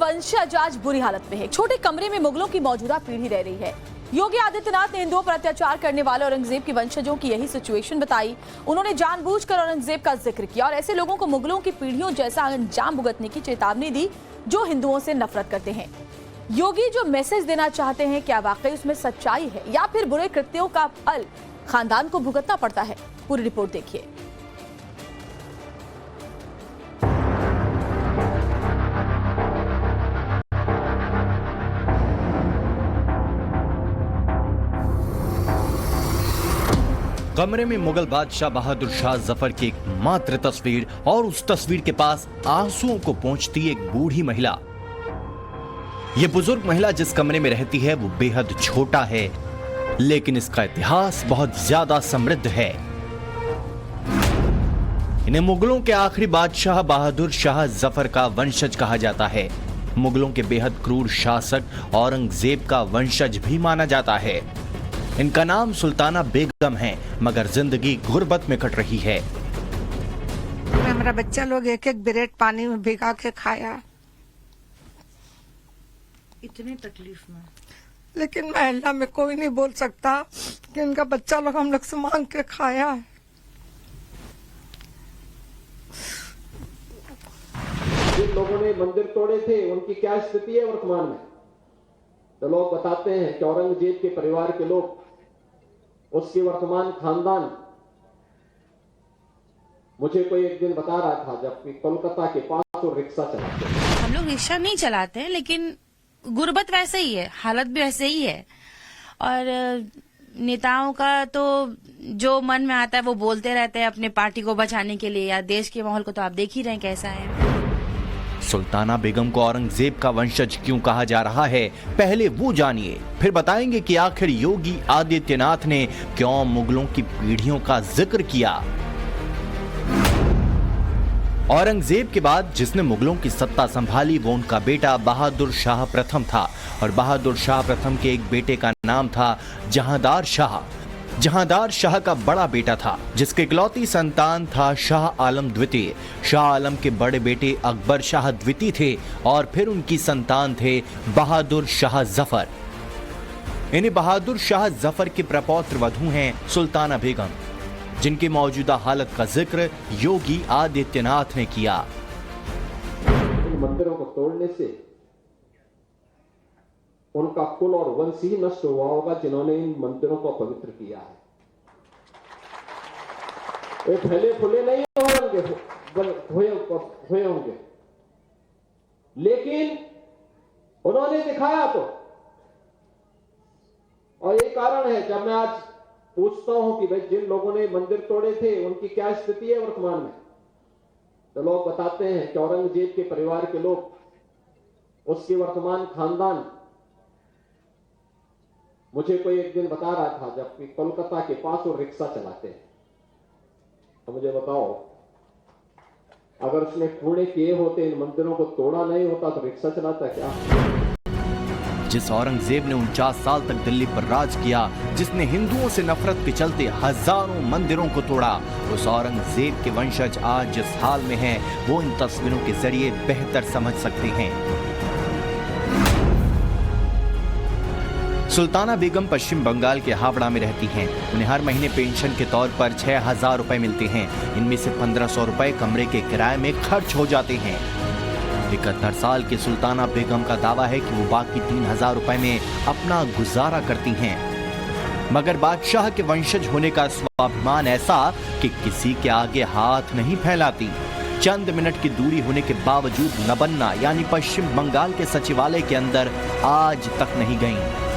वंशज आज बुरी हालत में है। छोटे कमरे में मुगलों की मौजूदा पीढ़ी रह रही है। योगी आदित्यनाथ ने हिंदुओं पर अत्याचार करने वाले औरंगजेब की वंशजों की यही सिचुएशन बताई। उन्होंने जानबूझकर औरंगजेब का जिक्र किया और ऐसे लोगों को मुगलों की पीढ़ियों जैसा अंजाम भुगतने की चेतावनी दी जो हिंदुओं से नफरत करते हैं। योगी जो मैसेज देना चाहते हैं, क्या वाकई उसमें सच्चाई है या फिर बुरे कृत्यों का फल खानदान को भुगतना पड़ता है? पूरी रिपोर्ट देखिए। कमरे में मुगल बादशाह बहादुर शाह जफर की एक मात्र तस्वीर और उस तस्वीर के पास आंसुओं को पोंछती एक बूढ़ी महिला। यह बुजुर्ग महिला जिस कमरे में रहती है वो बेहद छोटा है, लेकिन इसका इतिहास बहुत ज्यादा समृद्ध है। इन्हें मुगलों के आखिरी बादशाह बहादुर शाह जफर का वंशज कहा जाता है। मुगलों के बेहद क्रूर शासक औरंगजेब का वंशज भी माना जाता है। इनका नाम सुल्ताना बेगम है, मगर जिंदगी गुर्बत में कट रही है। मेरा बच्चा लोग एक एक ब्रेड पानी में भिगा के खाया, इतनी तकलीफ में, लेकिन मैं अल्लाह में कोई नहीं बोल सकता कि इनका बच्चा लोग हम लोग से मांग के खाया है। जिन लोगों ने मंदिर तोड़े थे उनकी क्या स्थिति है वर्तमान में? तो लोग बताते हैं कि औरंगजेब के परिवार के लोग, उसकी वर्तमान खानदान, मुझे कोई एक दिन बता रहा था जबकि कोलकाता के पास वो रिक्शा चलाते हैं। हम लोग रिक्शा नहीं चलाते हैं, लेकिन गुर्बत वैसे ही है, हालत भी वैसे ही है। और नेताओं का तो जो मन में आता है वो बोलते रहते हैं अपने पार्टी को बचाने के लिए, या देश के माहौल को तो आप देख ही रहे हैं कैसा है। सुल्ताना बेगम को औरंगजेब का वंशज क्यों कहा जा रहा है, पहले वो जानिए, फिर बताएंगे कि आखिर योगी आदित्यनाथ ने क्यों मुगलों की पीढ़ियों का जिक्र किया। औरंगजेब के बाद जिसने मुगलों की सत्ता संभाली वो उनका बेटा बहादुर शाह प्रथम था, और बहादुर शाह प्रथम के एक बेटे का नाम था जहांदार शाह। जहांदार शाह का बड़ा बेटा था जिसके इकलौती संतान था शाह आलम द्वितीय। शाह आलम के बड़े बेटे अकबर शाह द्वितीय थे और फिर उनकी संतान थे बहादुर शाह जफर। इन्हें बहादुर शाह जफर के प्रपौत्र वधू हैं सुल्ताना बेगम, जिनकी मौजूदा हालत का जिक्र योगी आदित्यनाथ ने किया। इन मंदिरों को तोड़ने से उनका कुल और वंश ही नष्ट हुआ होगा जिन्होंने इन मंदिरों को पवित्र किया है। वे फैले फूले नहीं हुए होंगे, लेकिन उन्होंने दिखाया तो। और ये कारण है जब मैं आज पूछता हूं कि भाई जिन लोगों ने मंदिर तोड़े थे उनकी क्या स्थिति है वर्तमान में, तो लोग बताते हैं कि औरंगजेब के परिवार के लोग, उसकी वर्तमान खानदान, मुझे कोई एक दिन बता रहा था जबकि कोलकाता के पास वो रिक्शा चलाते हैं। तो मुझे बताओ, अगर उसने कूड़े किए होते, इन मंदिरों को तोड़ा नहीं होता, तो रिक्शा चलाता क्या? जिस औरंगजेब ने 49 साल तक दिल्ली पर राज किया, जिसने हिंदुओं से नफरत के चलते हजारों मंदिरों को तोड़ा, उस औरंगजेब के वंशज आज जिस हाल में हैं, वो इन तस्वीरों के जरिए बेहतर समझ सकते हैं। सुल्ताना बेगम पश्चिम बंगाल के हावड़ा में रहती हैं। उन्हें हर महीने पेंशन के तौर पर 6,000 रुपए मिलते हैं। इनमें से 1,500 रुपए कमरे के किराए में खर्च हो जाते हैं। 71 साल की सुल्ताना बेगम का दावा है कि वो बाकी 3,000 रुपए में अपना गुजारा करती हैं। मगर बादशाह के वंशज होने का स्वाभिमान ऐसा कि किसी के आगे हाथ नहीं फैलाती। चंद मिनट की दूरी होने के बावजूद नबन्ना यानी पश्चिम बंगाल के सचिवालय के अंदर आज तक नहीं गईं।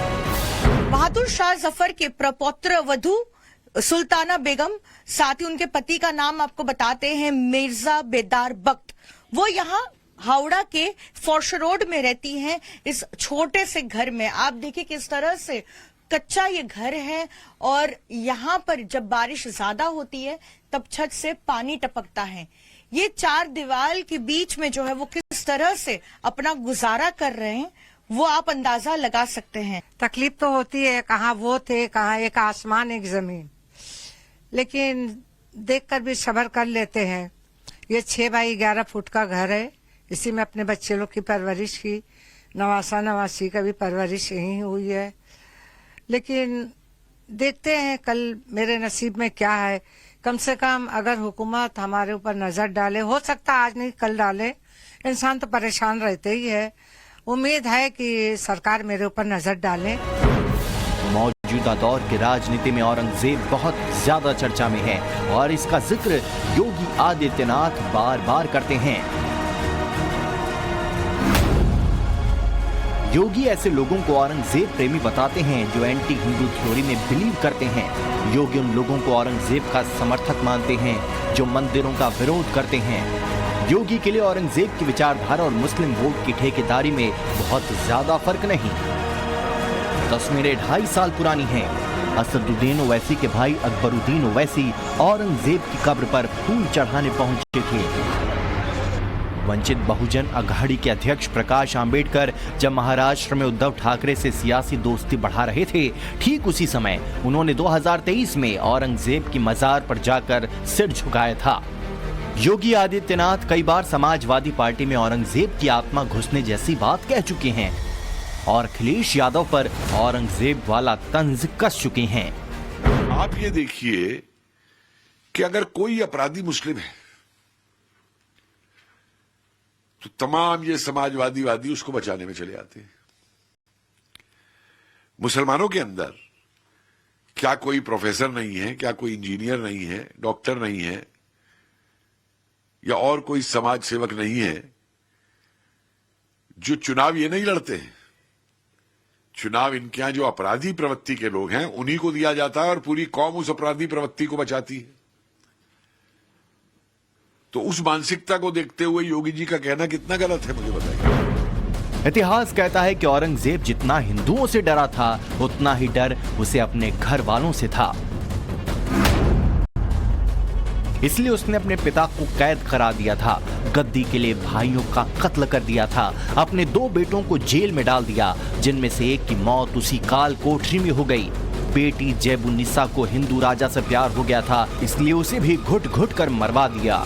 बहादुर शाह जफर के प्रपौत्र वधू सुल्ताना बेगम, साथ ही उनके पति का नाम आपको बताते हैं मिर्जा बेदार बख्त। वो यहाँ हावड़ा के फॉर्श रोड में रहती हैं, इस छोटे से घर में। आप देखिए किस तरह से कच्चा ये घर है, और यहाँ पर जब बारिश ज्यादा होती है तब छत से पानी टपकता है। ये चार दीवार के बीच में जो है वो किस तरह से अपना गुजारा कर रहे हैं, वो आप अंदाजा लगा सकते हैं। तकलीफ तो होती है, कहाँ वो थे, कहाँ एक आसमान एक जमीन, लेकिन देखकर भी सब्र कर लेते हैं। ये 6 बाई 11 फुट का घर है, इसी में अपने बच्चे लोग की परवरिश की, नवासा नवासी का भी परवरिश यही हुई है। लेकिन देखते हैं कल मेरे नसीब में क्या है। कम से कम अगर हुकूमत हमारे ऊपर नजर डाले, हो सकता आज नहीं कल डाले, इंसान तो परेशान रहते ही है। उम्मीद है कि सरकार मेरे ऊपर नजर डाले। मौजूदा दौर के राजनीति में औरंगजेब बहुत ज्यादा चर्चा में है और इसका जिक्र योगी आदित्यनाथ बार बार करते हैं। योगी ऐसे लोगों को औरंगजेब प्रेमी बताते हैं जो एंटी हिंदू थ्योरी में बिलीव करते हैं। योगी उन लोगों को औरंगजेब का समर्थक मानते हैं जो मंदिरों का विरोध करते हैं। योगी के लिए औरंगजेब की विचारधारा और मुस्लिम वोट की ठेकेदारी में बहुत ज्यादा फर्क नहीं। तस्वीरें 2.5 साल पुरानी हैं। असदुद्दीन ओवैसी के भाई अकबरुद्दीन ओवैसी औरंगजेब की कब्र पर फूल चढ़ाने पहुंचे थे। वंचित बहुजन अघाड़ी के अध्यक्ष प्रकाश आंबेडकर जब महाराष्ट्र में उद्धव ठाकरे से सियासी दोस्ती बढ़ा रहे थे, ठीक उसी समय उन्होंने 2023 में औरंगजेब की मजार पर जाकर सिर झुकाया था। योगी आदित्यनाथ कई बार समाजवादी पार्टी में औरंगजेब की आत्मा घुसने जैसी बात कह चुके हैं और अखिलेश यादव पर औरंगजेब वाला तंज कस चुके हैं। आप ये देखिए कि अगर कोई अपराधी मुस्लिम है तो तमाम ये समाजवादी उसको बचाने में चले आते हैं। मुसलमानों के अंदर क्या कोई प्रोफेसर नहीं है, क्या कोई इंजीनियर नहीं है, डॉक्टर नहीं है या और कोई समाज सेवक नहीं है जो चुनाव ये नहीं लड़ते हैं। चुनाव इनके यहां जो अपराधी प्रवृत्ति के लोग हैं उन्हीं को दिया जाता है और पूरी कौम उस अपराधी प्रवृत्ति को बचाती है। तो उस मानसिकता को देखते हुए योगी जी का कहना कितना गलत है, मुझे बताइए। इतिहास कहता है कि औरंगजेब जितना हिंदुओं से डरा था उतना ही डर उसे अपने घर वालों से था। इसलिए उसने अपने पिता को कैद करा दिया था, गद्दी के लिए भाइयों का कत्ल कर दिया था, अपने 2 बेटों को जेल में डाल दिया, जिनमें से एक की मौत उसी काल कोठरी में हो गई। बेटी जैबुन्निसा को हिंदू राजा से प्यार हो गया था, इसलिए उसे भी घुट घुट कर मरवा दिया।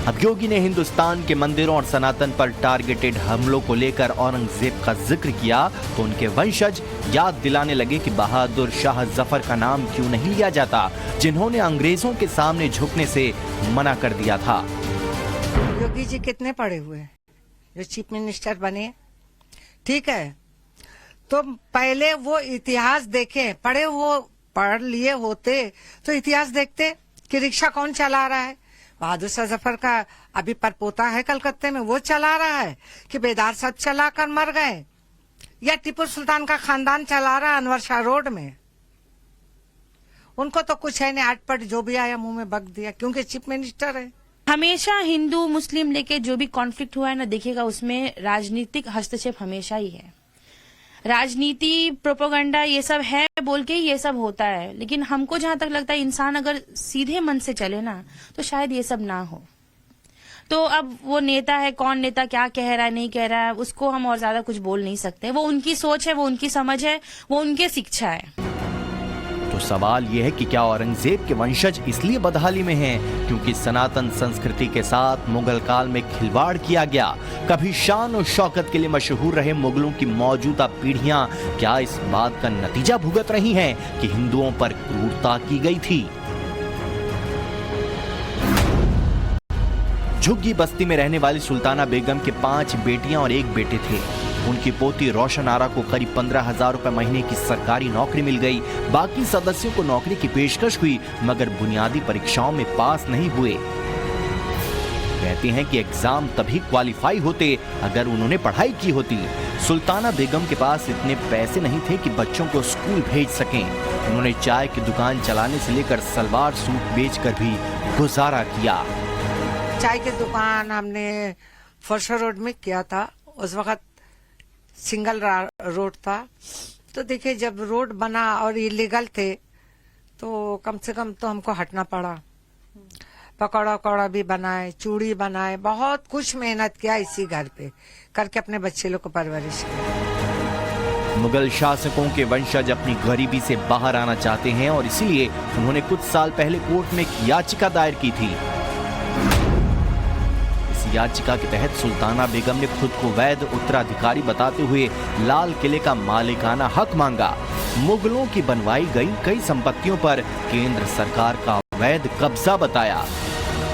अब योगी ने हिंदुस्तान के मंदिरों और सनातन पर टारगेटेड हमलों को लेकर औरंगजेब का जिक्र किया तो उनके वंशज याद दिलाने लगे कि बहादुर शाह जफर का नाम क्यों नहीं लिया जाता, जिन्होंने अंग्रेजों के सामने झुकने से मना कर दिया था। योगी जी कितने पढ़े हुए हैं जो चीफ मिनिस्टर बने, ठीक है, तो पहले वो इतिहास देखे। पढ़ लिए होते तो इतिहास देखते कि रिक्शा कौन चला रहा है। बहादुर शाह जफर का अभी परपोता है कलकत्ते में, वो चला रहा है कि बेदार साहब चला कर मर गए, या टीपू सुल्तान का खानदान चला रहा है अनवर शाह रोड में। उनको तो कुछ है नहीं, आटपट जो भी आया मुंह में बक दिया, क्योंकि चीफ मिनिस्टर है। हमेशा हिंदू मुस्लिम लेके जो भी कॉन्फ्लिक्ट हुआ है ना, देखिएगा उसमें राजनीतिक हस्तक्षेप हमेशा ही है। राजनीति, प्रोपेगेंडा, ये सब है बोल के ये सब होता है। लेकिन हमको जहां तक लगता है इंसान अगर सीधे मन से चले ना तो शायद ये सब ना हो। तो अब वो नेता है, कौन नेता क्या कह रहा है नहीं कह रहा है, उसको हम और ज्यादा कुछ बोल नहीं सकते। वो उनकी सोच है, वो उनकी समझ है, वो उनकी शिक्षा है। तो सवाल यह है कि क्या औरंगजेब के वंशज इसलिए बदहाली में हैं क्योंकि सनातन संस्कृति के साथ मुगल काल में खिलवाड़ किया गया। कभी शान और शौकत के लिए मशहूर रहे मुगलों की मौजूदा पीढ़ियां क्या इस बात का नतीजा भुगत रही हैं कि हिंदुओं पर क्रूरता की गई थी। झुग्गी बस्ती में रहने वाली सुल्ताना बेगम के 5 बेटियां और 1 बेटे थे। उनकी पोती रोशन आरा को करीब 15,000 रुपए महीने की सरकारी नौकरी मिल गई। बाकी सदस्यों को नौकरी की पेशकश हुई मगर बुनियादी परीक्षाओं में पास नहीं हुए। कहते हैं कि एग्जाम तभी क्वालिफाई होते अगर उन्होंने पढ़ाई की होती। सुल्ताना बेगम के पास इतने पैसे नहीं थे कि बच्चों को स्कूल भेज सकें। उन्होंने चाय की दुकान चलाने से लेकर सलवार सूट बेचकर भी गुजारा किया। चाय की दुकान हमने फरसा रोड में किया था। उस वक्त सिंगल रोड था, तो देखिए जब रोड बना और इलीगल थे तो कम से कम तो हमको हटना पड़ा। पकौड़ा वकौड़ा भी बनाए, चूड़ी बनाए, बहुत कुछ मेहनत किया इसी घर पे करके अपने बच्चे लोग को परवरिश किया। मुगल शासकों के वंशज अपनी गरीबी से बाहर आना चाहते हैं और इसीलिए उन्होंने कुछ साल पहले कोर्ट में एक याचिका दायर की थी। इस याचिका के तहत सुल्ताना बेगम ने खुद को वैध उत्तराधिकारी बताते हुए लाल किले का मालिकाना हक मांगा। मुगलों की बनवाई गई कई संपत्तियों पर केंद्र सरकार का अवैध कब्जा बताया।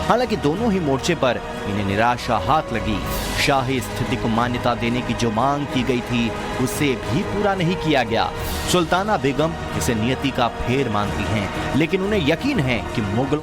हालांकि दोनों ही मोर्चे पर इन्हें निराशा हाथ लगी। शाही स्थिति को मान्यता देने की जो मांग की गई थी उसे भी पूरा नहीं किया गया। सुल्ताना बेगम इसे नियति का फेर मानती हैं, लेकिन उन्हें यकीन है कि मुगल